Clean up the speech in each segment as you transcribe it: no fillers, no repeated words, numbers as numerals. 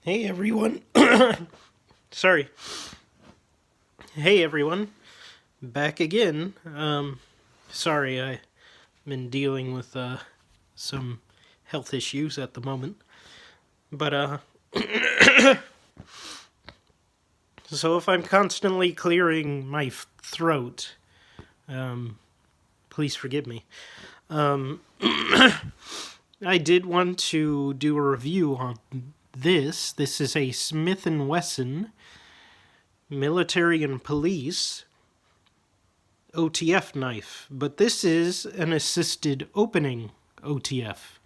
Hey everyone. Sorry. Hey everyone. Back again. Sorry, I've been dealing with some health issues at the moment. But so if I'm constantly clearing my throat, please forgive me. I did want to do a review on this. This is a Smith&Wesson Military and Police OTF knife, but this is an assisted opening OTF.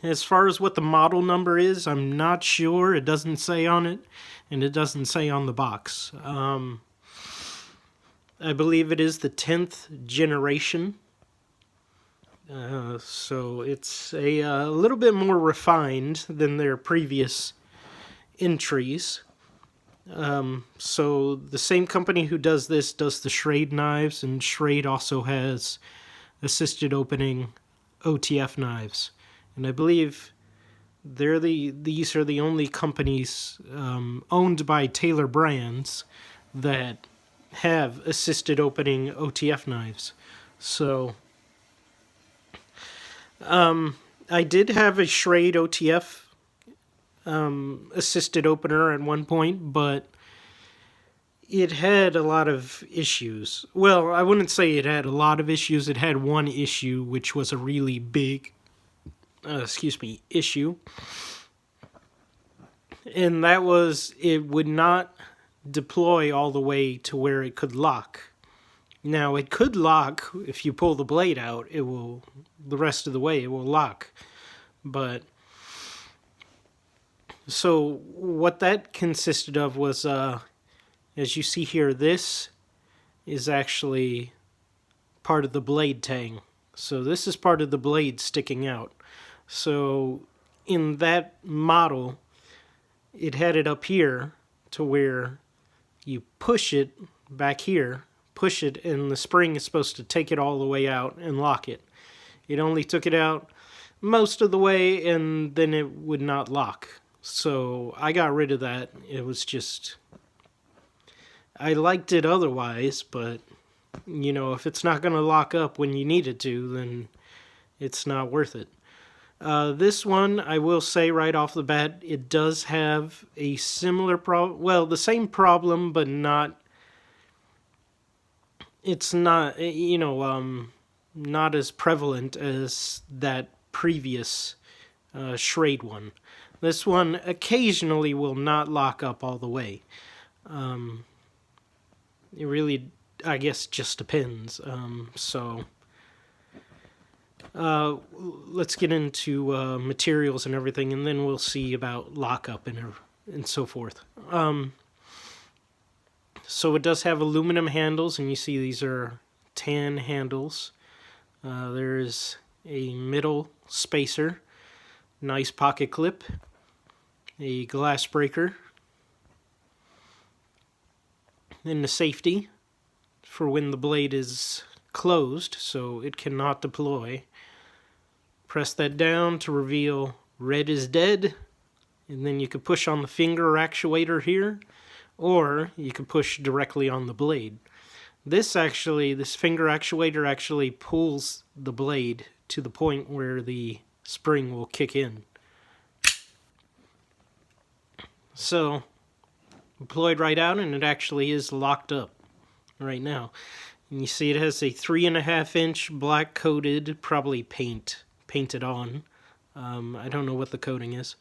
As far as what the model number is, I'm not sure. It doesn't say on it, and it doesn't say on the box. I believe it is the 10th generation. So it's a little bit more refined than their previous entries. So the same company who does this does the Schrade knives, and Schrade also has assisted opening OTF knives. And I believe these are the only companies owned by Taylor Brands that have assisted opening OTF knives. So I did have a Schrade OTF assisted opener at one point, but it had a lot of issues. Well, I wouldn't say it had a lot of issues. It had one issue, which was a really big, issue. And that was it would not deploy all the way to where it could lock. Now, it could lock if you pull the blade out. The rest of the way, it will lock. But so what that consisted of was, as you see here, this is actually part of the blade tang. So this is part of the blade sticking out. So in that model, it had it up here to where you push it back here, push it, and the spring is supposed to take it all the way out and lock it. It only took it out most of the way, and then it would not lock. So I got rid of that. It was just, I liked it otherwise, but if it's not going to lock up when you need it to, then it's not worth it. This one, I will say right off the bat, it does have a similar problem. Well, the same problem, but not. It's not, not as prevalent as that previous Schrade one. This one occasionally will not lock up all the way. It really, I guess, just depends. Let's get into materials and everything, and then we'll see about lockup and so forth. So it does have aluminum handles, and you see these are tan handles. There is a middle spacer, nice pocket clip, a glass breaker, and the safety for when the blade is closed so it cannot deploy. Press that down to reveal red is dead, and then you can push on the finger actuator here, or you can push directly on the blade. This finger actuator actually pulls the blade to the point where the spring will kick in. So, deployed right out, and it actually is locked up right now. And you see it has a 3.5-inch black coated, probably painted on. I don't know what the coating is.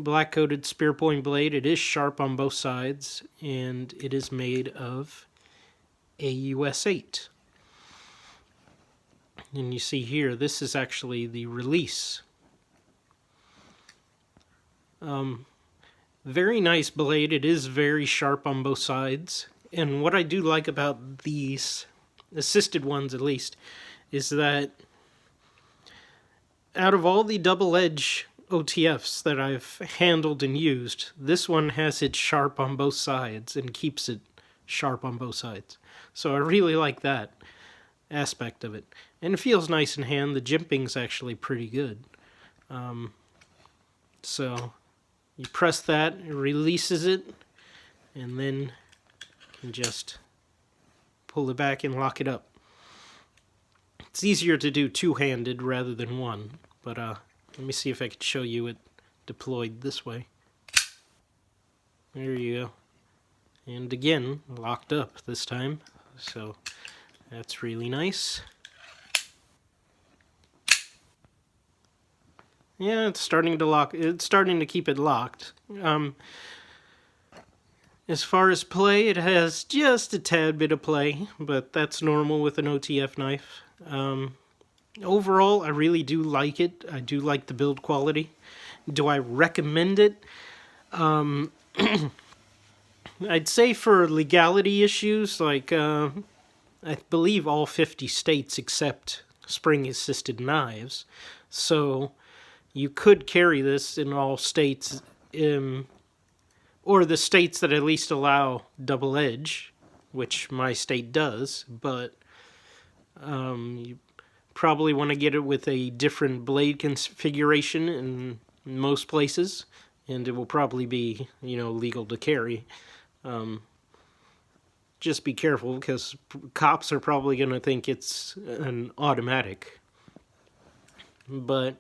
Black coated spear point blade. It is sharp on both sides, and it is made of a US 8. And you see here, this is actually the release. Very nice blade. It is very sharp on both sides. And what I do like about these assisted ones, at least, is that out of all the double-edge OTFs that I've handled and used, this one has it sharp on both sides and keeps it sharp on both sides. So I really like that aspect of it. And it feels nice in hand. The jimping's actually pretty good. So you press that, it releases it, and then you can just pull it back and lock it up. It's easier to do two-handed rather than one, but let me see if I can show you it deployed this way. There you go. And again, locked up this time, so that's really nice. Yeah, it's starting to lock. It's starting to keep it locked. As far as play, it has just a tad bit of play, but that's normal with an OTF knife. Overall, I really do like it. I do like the build quality. Do I recommend it? I'd say for legality issues, like I believe all 50 states accept spring-assisted knives, so you could carry this in all states, or the states that at least allow double edge, which my state does, but you probably want to get it with a different blade configuration in most places, and it will probably be, legal to carry. Just be careful, because cops are probably going to think it's an automatic. But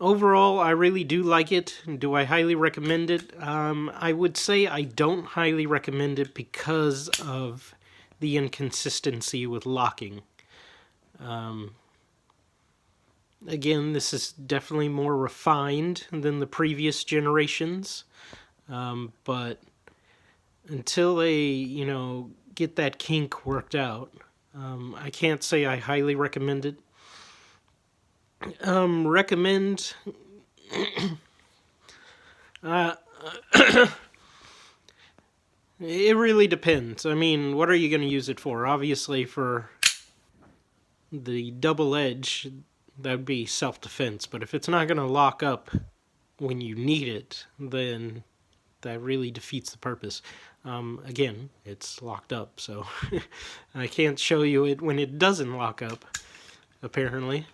overall, I really do like it. Do I highly recommend it? I would say I don't highly recommend it because of the inconsistency with locking. Again, this is definitely more refined than the previous generations, but until they, get that kink worked out, I can't say I highly recommend it. Recommend... It really depends. I mean, what are you going to use it for? Obviously, for the double edge, that would be self-defense. But if it's not going to lock up when you need it, then that really defeats the purpose. Again, it's locked up, so I can't show you it when it doesn't lock up, apparently.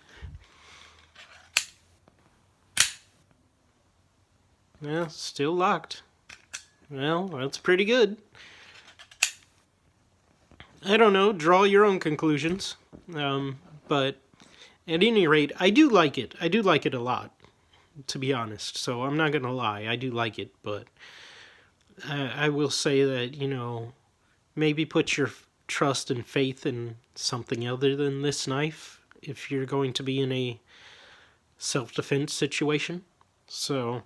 Well, still locked. Well, that's pretty good. I don't know, draw your own conclusions. But at any rate, I do like it. I do like it a lot, to be honest. So I'm not going to lie, I do like it, but I will say that, maybe put your trust and faith in something other than this knife if you're going to be in a self-defense situation. So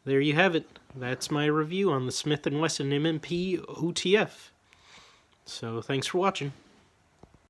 there you have it. That's my review on the Smith&Wesson M&P OTF. So thanks for watching.